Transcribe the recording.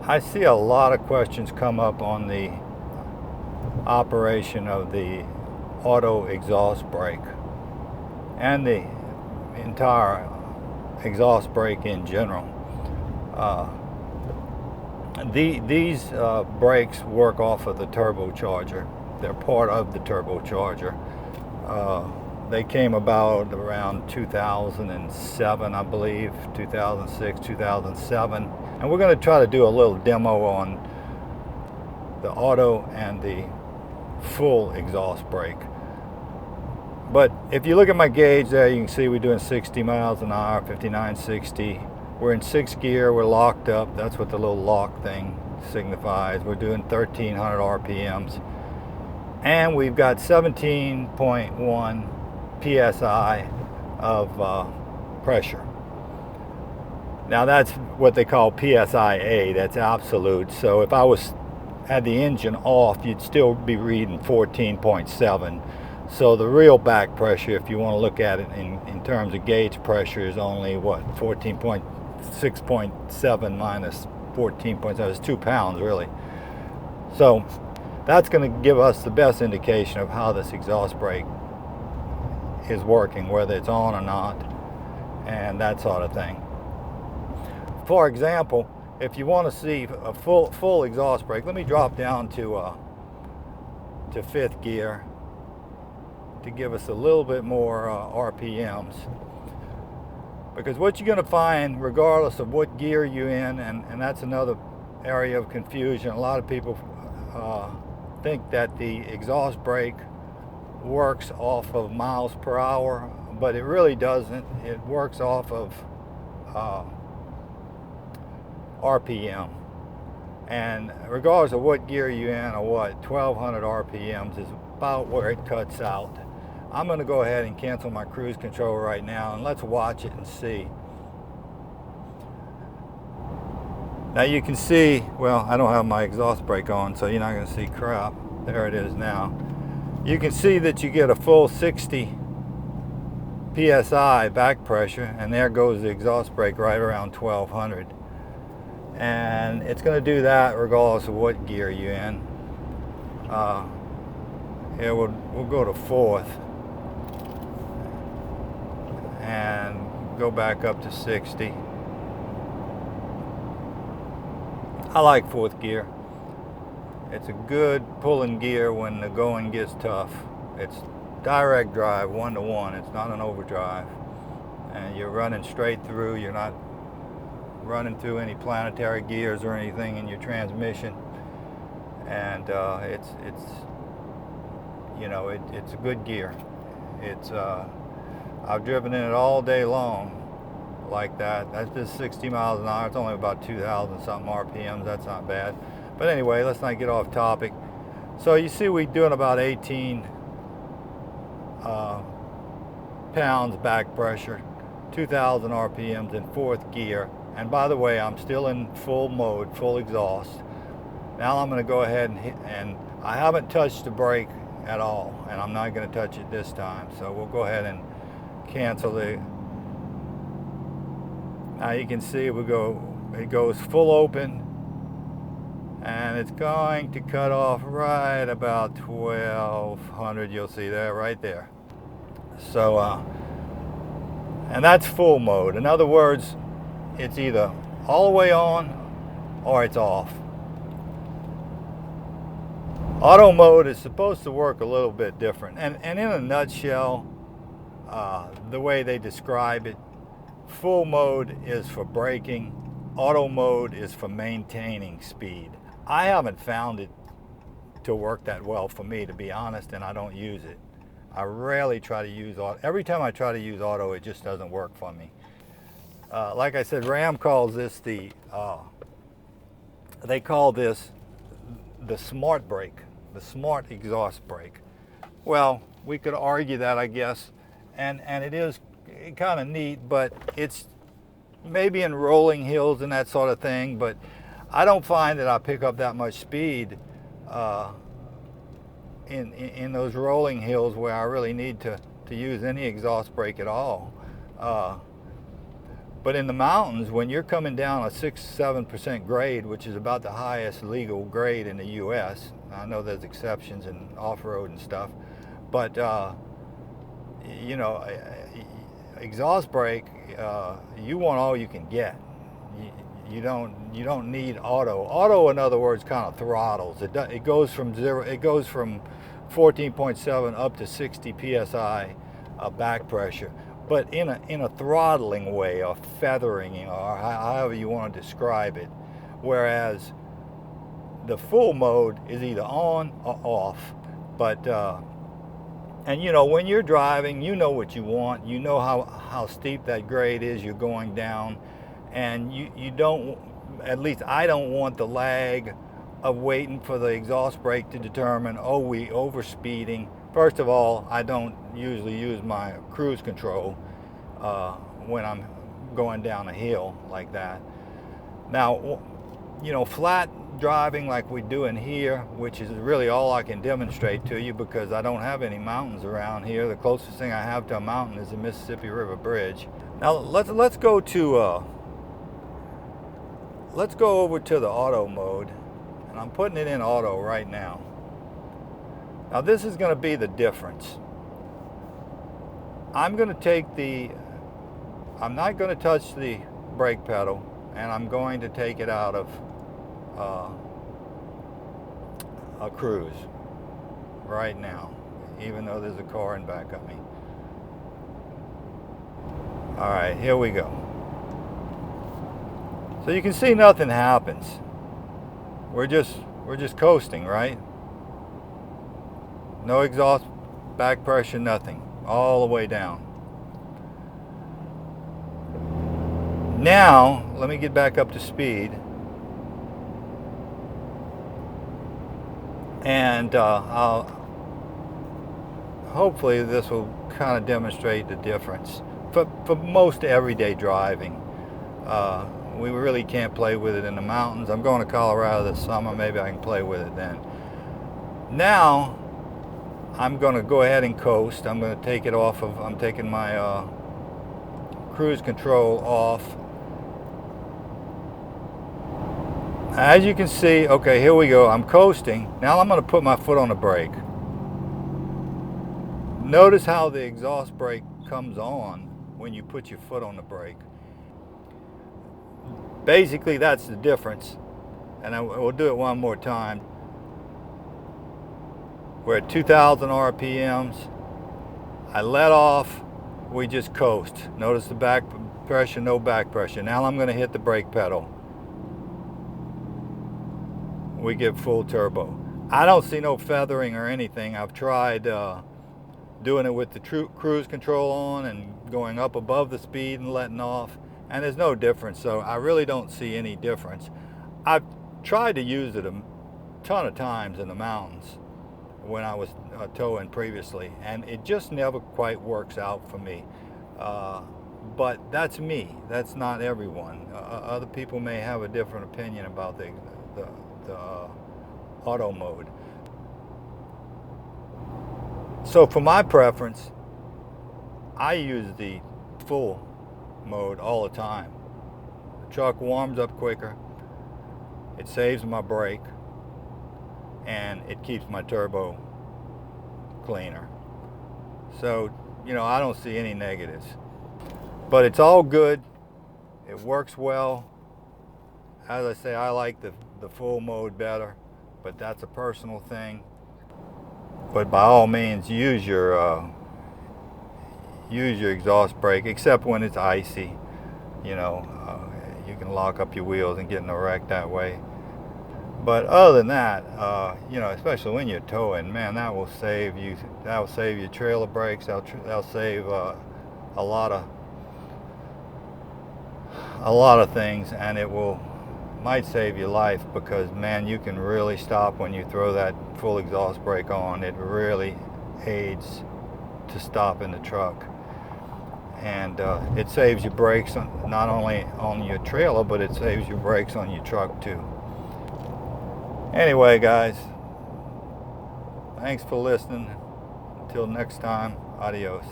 I see a lot of questions come up on the operation of the auto exhaust brake and the entire exhaust brake in general. These brakes work off of the turbocharger. They're part of the turbocharger. They came about around 2007, I believe, 2006, 2007. And we're going to try to do a little demo on the auto and the full exhaust brake. But if you look at my gauge there, you can see we're doing 60 miles an hour, 59, 60. We're in 6th gear, we're locked up. That's what the little lock thing signifies. We're doing 1,300 RPMs. And we've got 17.1 PSI of pressure. Now that's what they call PSI-A, that's absolute. So if I had the engine off, you'd still be reading 14.7. So the real back pressure, if you want to look at it in terms of gauge pressure, is only what, 6.7 minus 14.7, it's 2 pounds really. So that's going to give us the best indication of how this exhaust brake is working, whether it's on or not, and that sort of thing. For example, if you want to see a full exhaust brake, let me drop down to 5th gear to give us a little bit more RPMs. Because what you're going to find, regardless of what gear you're in, and that's another area of confusion, a lot of people think that the exhaust brake works off of miles per hour, but it really doesn't. It works off of RPM. And regardless of what gear you're in or what, 1,200 RPMs is about where it cuts out. I'm going to go ahead and cancel my cruise control right now, and let's watch it and see. Now you can see, well, I don't have my exhaust brake on, so you're not going to see crap. There it is now. You can see that you get a full 60 PSI back pressure, and there goes the exhaust brake right around 1,200. And it's going to do that regardless of what gear you're in. Here we'll go to 4th and go back up to 60. I like 4th gear. It's a good pulling gear when the going gets tough. It's direct drive, 1-to-1. It's not an overdrive. And you're running straight through. You're not running through any planetary gears or anything in your transmission. And it's a good gear. It's I've driven in it all day long like that. That's just 60 miles an hour. It's only about 2,000 something RPMs. That's not bad. But anyway, let's not get off topic. So you see we're doing about 18 pounds back pressure, 2,000 RPMs in 4th gear. And by the way, I'm still in full mode, full exhaust. Now I'm going to go ahead and I haven't touched the brake at all, and I'm not going to touch it this time. So we'll go ahead and cancel the. Now you can see it goes full open, and it's going to cut off right about 1,200. You'll see that right there. So, and that's full mode. In other words, it's either all the way on or it's off. Auto mode is supposed to work a little bit different. And in a nutshell, the way they describe it, full mode is for braking, auto mode is for maintaining speed. I haven't found it to work that well for me, to be honest, and I don't use it. I rarely try to use auto. Every time I try to use auto, it just doesn't work for me. Like I said, Ram calls this they call this the smart brake, the smart exhaust brake. Well, we could argue that, I guess, and it is kind of neat, but it's maybe in rolling hills and that sort of thing, but I don't find that I pick up that much speed in those rolling hills where I really need to use any exhaust brake at all. But in the mountains, when you're coming down a 6-7% grade, which is about the highest legal grade in the US, I know there's exceptions in off-road and stuff, but you know, exhaust brake, you want all you can get. You don't need auto. Auto, in other words, kind of throttles. It goes from 14.7 up to 60 psi back pressure, but in a throttling way, or feathering, or however you want to describe it. Whereas the full mode is either on or off. But and you know, when you're driving, you know what you want. You know how steep that grade is you're going down, and you don't, at least I don't want the lag of waiting for the exhaust brake to determine, oh, we overspeeding. First of all, I don't usually use my cruise control when I'm going down a hill like that. Now, you know, flat driving like we do in here, which is really all I can demonstrate to you because I don't have any mountains around here. The closest thing I have to a mountain is the Mississippi River Bridge. Now let's go over to the auto mode, and I'm putting it in auto right now. Now this is going to be the difference. I'm not going to touch the brake pedal, and I'm going to take it out of a cruise right now, even though there's a car in back of me. All right, here we go. So you can see nothing happens. We're just coasting, right? No exhaust, back pressure, nothing, all the way down. Now, let me get back up to speed. And hopefully this will kind of demonstrate the difference. For most everyday driving, we really can't play with it in the mountains. I'm going to Colorado this summer, maybe I can play with it then. Now, I'm going to go ahead and coast. I'm going to take it off of, I'm taking my cruise control off. As you can see, okay, here we go. I'm coasting. Now I'm going to put my foot on the brake. Notice how the exhaust brake comes on when you put your foot on the brake. Basically, that's the difference. And we'll do it one more time. We're at 2,000 RPMs. I let off. We just coast. Notice the back pressure, no back pressure. Now I'm going to hit the brake pedal. We get full turbo. I don't see no feathering or anything. I've tried doing it with the cruise control on and going up above the speed and letting off, and there's no difference. So I really don't see any difference. I've tried to use it a ton of times in the mountains when I was towing previously, and it just never quite works out for me. But that's me. That's not everyone. Other people may have a different opinion about the auto mode. So for my preference, I use the full mode all the time. The truck warms up quicker, it saves my brake, and it keeps my turbo cleaner. So, you know, I don't see any negatives. But it's all good. It works well. As I say, I like the full mode better, but that's a personal thing. But by all means, use your exhaust brake, except when it's icy. You know, you can lock up your wheels and get in a wreck that way. But other than that, you know, especially when you're towing, man, that will save you. That will save your trailer brakes. That'll save a lot of things, and it might save your life, because man, you can really stop when you throw that full exhaust brake on. It really aids to stopping the truck, and it saves your brakes not only on your trailer, but it saves your brakes on your truck too. Anyway, guys, thanks for listening. Until next time, adios.